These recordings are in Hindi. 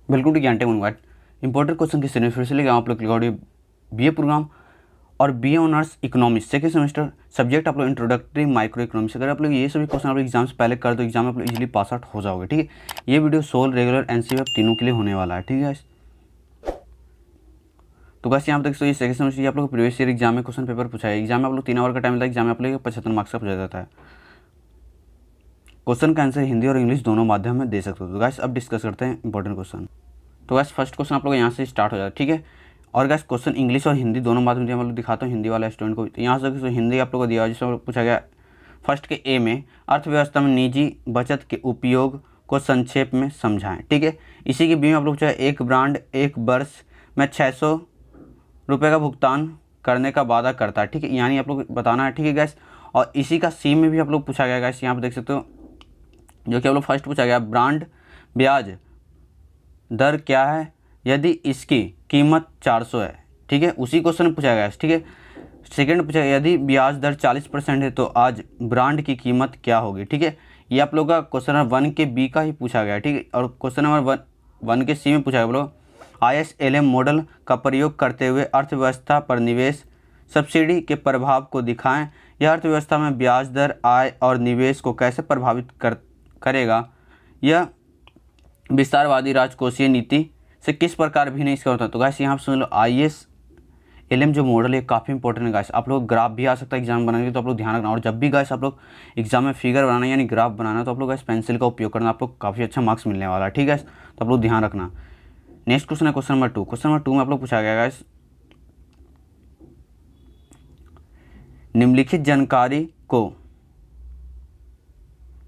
वेलकम टू ज्ञान टेक ऑनवर्ड। इंपॉर्टेंट क्वेश्चन की सीरीज फिर से लेके आप लोग रिकॉर्ड बीए प्रोग्राम और BA honours economics second semester subject आप लोग इंट्रोडक्टरी माइक्रो इकोनॉमिक्स। अगर आप लोग ये सभी क्वेश्चन आप लोग एग्जाम से पहले कर दो एग्जाम में आप लोग इजीली पास आउट हो जाओगे। ठीक है, ये वीडियो सोल रेगुलर एनसीईआरटी तीनों के लिए होने वाला है। ठीक है, तो बस यहाँ तक तो ये सेकंड सेमेस्टर आप लोग प्रीवियस ईयर एग्जाम में क्वेश्चन पेपर पूछा है। एग्जाम में आप लोग 3 आवर का टाइम मिलता है। एग्जाम में आप लोग 75 मार्क्स का पूछा जाता है। क्वेश्चन का आंसर हिंदी और इंग्लिश दोनों माध्यम में दे सकते हो। तो गाइस अब डिस्कस करते हैं इंपॉर्टेंट क्वेश्चन। तो गाइस फर्स्ट क्वेश्चन आप लोग यहाँ से स्टार्ट हो जाता है। ठीक है, और गाइस क्वेश्चन इंग्लिश और हिंदी दोनों माध्यम से हम लोग दिखाता हूँ हिंदी वाला स्टूडेंट को। तो यहाँ से तो हिंदी आप लोग को दिया जिसमें पूछा गया फर्स्ट के ए में अर्थव्यवस्था में निजी बचत के उपयोग को संक्षेप में समझाएं। ठीक है, इसी के बी में आप लोग पूछा एक ब्रांड एक वर्ष में 600 रुपये का भुगतान करने का वादा करता है। ठीक है, यानी आप लोग बताना है। ठीक है गैस, और इसी का सी में भी आप लोग पूछा गया गैस, यहाँ पर देख सकते हो जो कि आप लोग फर्स्ट पूछा गया ब्रांड ब्याज दर क्या है यदि इसकी कीमत 400 है। ठीक है, उसी क्वेश्चन में पूछा गया है। ठीक है, सेकंड पूछा गया यदि ब्याज दर 40% है तो आज ब्रांड की कीमत क्या होगी। ठीक है, ये आप लोग का क्वेश्चन नंबर 1 के बी का ही पूछा गया। ठीक है, और क्वेश्चन नंबर 1 के सी में पूछा गया बोलो ISLM मॉडल का प्रयोग करते हुए अर्थव्यवस्था पर निवेश सब्सिडी के प्रभाव को दिखाएं। यह अर्थव्यवस्था में ब्याज दर आय और निवेश को कैसे प्रभावित करेगा। यह विस्तारवादी राजकोषीय नीति से किस प्रकार भिन्न इसका होता है। तो गाइस यहाँ पर सुन लो ISLM जो मॉडल है काफ़ी इंपॉर्टेंट है गाइस। आप लोग ग्राफ भी आ सकता है एग्जाम बनाने के, तो आप लोग ध्यान रखना। और जब भी गाइस आप लोग एग्जाम में फिगर बनाना यानी ग्राफ बनाना तो आप लोग गाइस पेंसिल का उपयोग करना, आप लोग काफ़ी अच्छा मार्क्स मिलने वाला है। ठीक है, तो आप लोग ध्यान रखना। नेक्स्ट क्वेश्चन है क्वेश्चन नंबर 2। क्वेश्चन नंबर 2 में आप लोग पूछा गया गाइस निम्नलिखित जानकारी को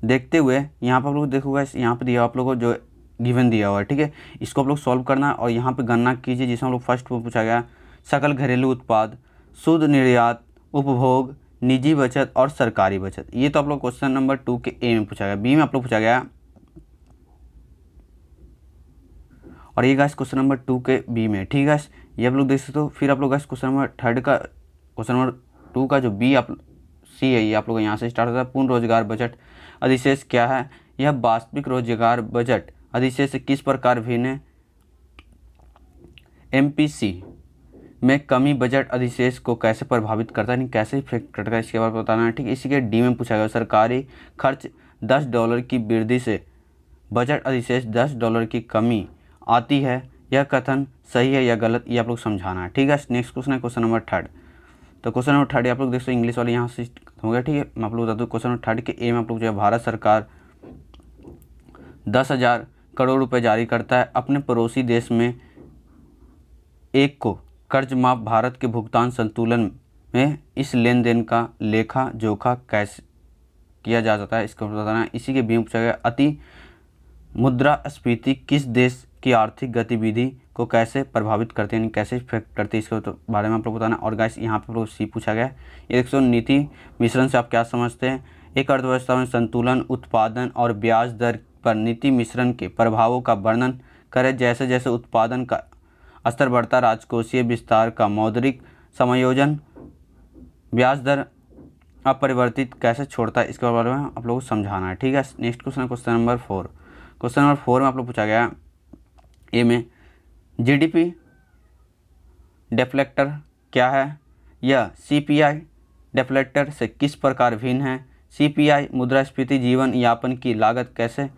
देखते हुए यहाँ पर आप लोग देखो गाइस, यहाँ पे दिया आप लोगों को जो गिवन दिया हुआ है। ठीक है, इसको आप लोग सॉल्व करना है और यहाँ पे गणना कीजिए जिसमें हम लोग फर्स्ट पूछा गया सकल घरेलू उत्पाद, शुद्ध निर्यात, उपभोग, निजी बचत और सरकारी बचत। ये तो आप लोग क्वेश्चन नंबर 2 के ए में पूछा गया। बी में आप लोग पूछा गया और ये गाइस क्वेश्चन नंबर 2 के बी में। ठीक है, ये आप लोग देख सकते हो। फिर आप लोग गाइस क्वेश्चन नंबर 3 का क्वेश्चन नंबर 2 का जो बी आप सी है ये आप लोग यहाँ से स्टार्ट होता है। पूर्ण रोजगार बजट अधिशेष क्या है। यह वास्तविक रोजगार बजट अधिशेष से किस प्रकार भिन्न है। MPC में कमी बजट अधिशेष को कैसे प्रभावित करता है, नहीं कैसे इफेक्ट करता है, इसके बारे में बताना है। ठीक है, इसी के डी में पूछा गया सरकारी खर्च $10 की वृद्धि से बजट अधिशेष $10 की कमी आती है। यह कथन सही है या गलत, ये आप लोग समझाना है। ठीक है, नेक्स्ट क्वेश्चन है क्वेश्चन नंबर 3। तो क्वेश्चन नंबर 3 आप लोग देखो इंग्लिश वाले यहाँ से हो गया। ठीक है, मैं आप लोग बता दूँ क्वेश्चन नंबर 3 के ए में आप लोग जो है भारत सरकार 10,000 करोड़ रुपए जारी करता है अपने पड़ोसी देश में एक को कर्ज माफ भारत के भुगतान संतुलन में इस लेन देन का लेखा जोखा कैसे किया जा सकता है, इसको बताना है। इसी के बी में पूछा गया अति मुद्रास्फीति किस देश की आर्थिक गतिविधि को कैसे प्रभावित करती है, यानी कैसे इफेक्ट करती है, इसके तो बारे में आप लोग बताना। और गाइस यहाँ पे सी पूछा गया ये 100 नीति मिश्रण से आप क्या समझते हैं। एक अर्थव्यवस्था में संतुलन उत्पादन और ब्याज दर पर नीति मिश्रण के प्रभावों का वर्णन करें। जैसे जैसे उत्पादन का स्तर बढ़ता राजकोषीय विस्तार का मौद्रिक समायोजन ब्याज दर अपरिवर्तित कैसे छोड़ता है, इसके बारे में आप लोगों को समझाना है। ठीक है, नेक्स्ट क्वेश्चन है क्वेश्चन नंबर 4। क्वेश्चन नंबर 4 में आप लोग पूछा गया ए में GDP डिफ्लेक्टर क्या है। यह CPI डिफ्लेक्टर से किस प्रकार भिन्न है। CPI मुद्रास्फीति जीवन यापन की लागत कैसे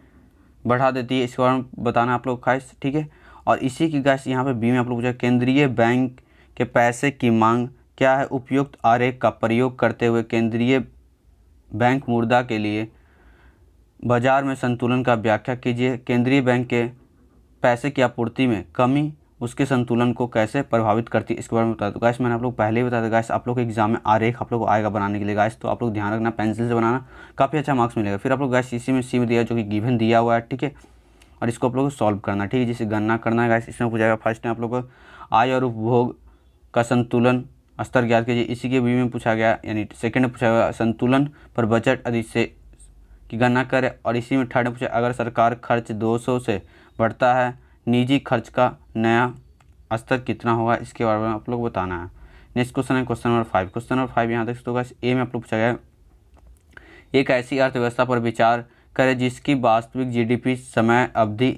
बढ़ा देती है, इसके बारे में बताना आप लोग खास। ठीक है, और इसी की गाइस यहाँ पे बी में आप लोग पूछा केंद्रीय बैंक के पैसे की मांग क्या है। उपयुक्त आरेख का प्रयोग करते हुए केंद्रीय बैंक मुद्रा के लिए बाजार में संतुलन का व्याख्या कीजिए। केंद्रीय बैंक के पैसे की आपूर्ति में कमी उसके संतुलन को कैसे प्रभावित करती है, इसके बारे में बता दो। गाइस मैंने आप लोग पहले ही बताया था गाइस, आप लोग के एग्जाम में आरेख आप लोग को आएगा बनाने के लिए गाइस, तो आप लोग ध्यान रखना पेंसिल से बनाना, काफ़ी अच्छा मार्क्स मिलेगा। फिर आप लोग गाइस इसी में सी में दिया जो कि गिवन दिया हुआ है। ठीक है, और इसको आप लोग को सॉल्व करना। ठीक है, जिसे गणना करना है गाइस इसमें पूछा जाएगा। फर्स्ट में आप लोग को आय और उपभोग का संतुलन स्तर ज्ञात कीजिए। इसी के बी में पूछा गया यानी सेकंड में पूछा गया संतुलन पर बजट अधिशेष की गणना करें। और इसी में थर्ड में पूछा अगर सरकार खर्च 200 से बढ़ता है निजी खर्च का नया स्तर कितना होगा, इसके बारे में आप लोग बताना है। नेक्स्ट क्वेश्चन है क्वेश्चन नंबर 5। क्वेश्चन नंबर 5 यहाँ देख सकते हो गाइस ए में आप लोग पूछा गया एक ऐसी अर्थव्यवस्था पर विचार करें जिसकी वास्तविक GDP समय अवधि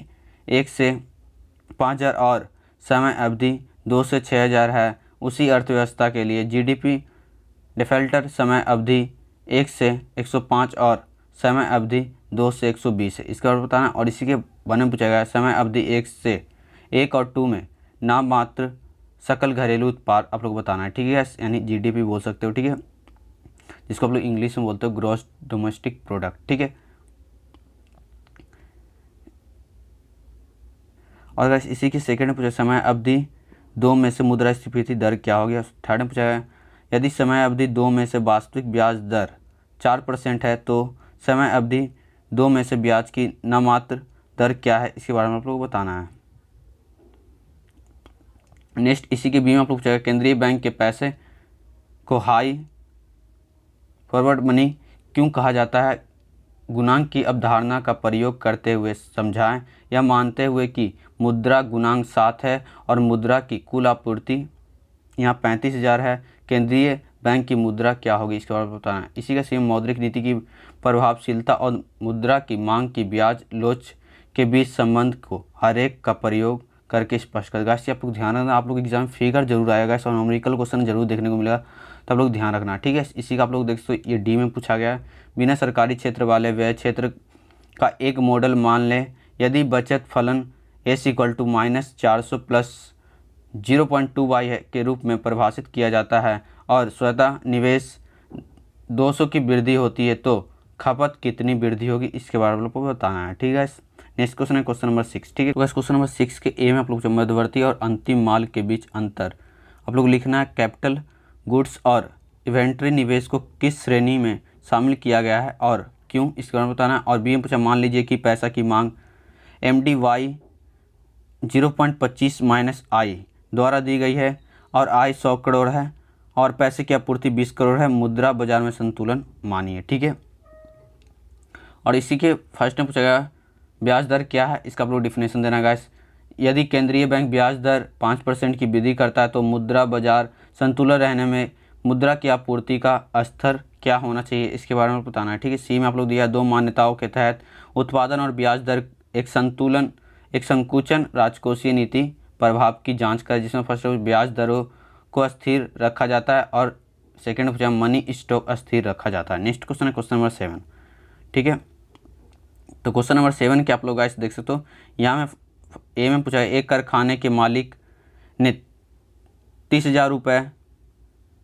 1 से 5,000 और समय अवधि 2 से 6,000 है, उसी अर्थव्यवस्था के लिए जीडीपी डिफ़ॉल्टर समय अवधि 1 से 105 और समय अवधि 2 से 120 है। इसका बताना। और इसी के बारे में पूछा गया समय अवधि 1 और 2 में नाम मात्र सकल घरेलू उत्पाद आप लोग बताना है, ठीक है, यानी जीडीपी बोल सकते हो, ठीक है, जिसको आप लोग इंग्लिश में बोलते हो ग्रॉस डोमेस्टिक प्रोडक्ट, ठीक है। और अगर इसी की सेकंड में पूछा समय अवधि 2 में से मुद्रास्फीति दर क्या होगी। थर्ड में पूछा गया यदि समय अवधि 2 में से वास्तविक ब्याज दर 4% है तो समय अवधि 2 में से ब्याज की नामात्र दर क्या है, इसके बारे में आप लोग को बताना है। नेक्स्ट इसी के बी में आप लोग पूछा केंद्रीय बैंक के पैसे को हाई फॉरवर्ड मनी क्यों कहा जाता है, गुणांक की अवधारणा का प्रयोग करते हुए समझाएं, यह मानते हुए कि मुद्रा गुणांक 7 है और मुद्रा की कुल आपूर्ति यहाँ 35,000 है, केंद्रीय बैंक की मुद्रा क्या होगी, इसके बारे में बताना है। इसी का सेम मौद्रिक नीति की प्रभावशीलता और मुद्रा की मांग की ब्याज लोच के बीच संबंध को हर एक का प्रयोग करके स्पष्ट कर। गाइस आप लोग ध्यान रखना, आप लोग एग्जाम फिगर जरूर आएगा और न्यूमेरिकल क्वेश्चन जरूर देखने को मिलेगा, तो आप लोग ध्यान रखना, ठीक है। इसी का आप लोग देख सकते ये डी में पूछा गया है। बिना सरकारी क्षेत्र वाले व्यय क्षेत्र का एक मॉडल मान लें, यदि बचत फलन S = -400 प्लस 0.2y के रूप में परिभाषित किया जाता है और स्वतः निवेश 200 की वृद्धि होती है तो खपत कितनी वृद्धि होगी, इसके बारे में आपको बताना है, ठीक है। नेक्स्ट क्वेश्चन है क्वेश्चन नंबर 6, ठीक है। तो क्वेश्चन नंबर 6 के ए में आप लोग मध्यवर्ती और अंतिम माल के बीच अंतर आप लोग लिखना है। कैपिटल गुड्स और इन्वेंट्री निवेश को किस श्रेणी में शामिल किया गया है और क्यों, इसके बारे में बताना है। और बी में पूछा मान लीजिए कि पैसा की मांग MDY 0.25 - I द्वारा दी गई है और I 100 करोड़ है और पैसे की आपूर्ति 20 करोड़ है, मुद्रा बाजार में संतुलन मानिए, ठीक है। और इसी के फर्स्ट में पूछा गया ब्याज दर क्या है, इसका आप लोग डिफिनेशन देना गाइस। यदि केंद्रीय बैंक ब्याज दर 5% की वृद्धि करता है तो मुद्रा बाजार संतुलन रहने में मुद्रा की आपूर्ति का स्तर क्या होना चाहिए, इसके बारे में बताना है, ठीक है। सी में आप लोग दिया दो मान्यताओं के तहत उत्पादन और ब्याज दर एक संकुचन राजकोषीय नीति प्रभाव की जांच कर, जिसमें फर्स्ट ब्याज दरों को स्थिर रखा जाता है और सेकंड पूछा मनी स्टॉक स्थिर रखा जाता है। नेक्स्ट क्वेश्चन है क्वेश्चन नंबर 7, ठीक है। तो क्वेश्चन नंबर 7 के आप लोग गाइस देख सकते हो, यहाँ में ए में पूछा है एक कारखाने के मालिक ने 30,000 रुपये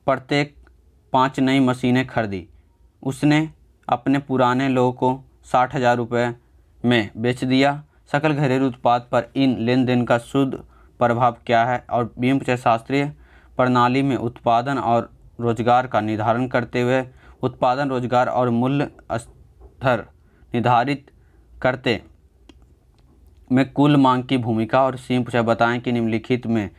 प्रत्येक 5 नई मशीनें खरीदी, उसने अपने पुराने लोगों को 60,000 रुपये में बेच दिया, सकल घरेलू उत्पाद पर इन लेन देन का शुद्ध प्रभाव क्या है। और बी में पूछा शास्त्रीय प्रणाली में उत्पादन और रोजगार का निर्धारण करते हुए उत्पादन रोजगार और मूल्य स्तर निर्धारित करते में कुल मांग की भूमिका। और सी में पूछा बताएं कि निम्नलिखित में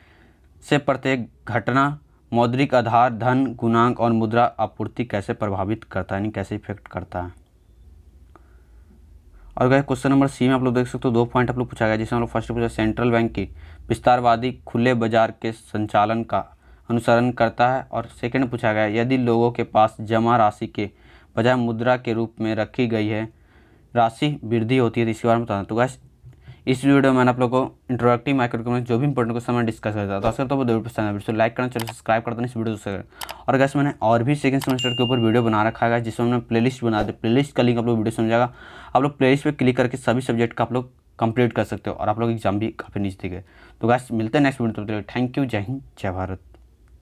से प्रत्येक घटना मौद्रिक आधार धन गुणांक और मुद्रा आपूर्ति कैसे प्रभावित करता है, यानी कैसे इफेक्ट करता है। और अगर क्वेश्चन नंबर सी में आप लोग देख सकते हो 2 पॉइंट आप लोग पूछा गया, जिसमें हम लोग फर्स्ट पूछा सेंट्रल बैंक की विस्तारवादी खुले बाजार के संचालन का अनुसरण करता है और सेकंड पूछा गया यदि लोगों के पास जमा राशि के बजाय मुद्रा के रूप में रखी गई है राशि वृद्धि होती है, तो इसके बारे में बताना। तो गाइस इस वीडियो में मैंने आप लोगों को इंट्रोडक्टिव माइक्रो इकोनॉमिक्स जो भी इंपॉर्टेंट क्वेश्चन मैं डिस्कस करता था, तो वीडियो पसंद है वीडियो लाइक करना, चैनल सब्सक्राइब कर देना इस वीडियो से। और गाइस मैंने और भी सेकंड सेमेस्टर के ऊपर वीडियो बना रखा है जिसमें मैंने प्लेलिस्ट बना दी, प्लेलिस्ट का लिंक आप लोग वीडियो समझाएगा, आप लोग प्लेलिस्ट पे क्लिक करके सभी सब्जेक्ट का आप लोग कंप्लीट कर सकते हो और आप लोग एग्जाम भी काफ़ी नज़दीक है। तो गाइस मिलते हैं नेक्स्ट वीडियो, थैंक यू, जय हिंद, जय भारत।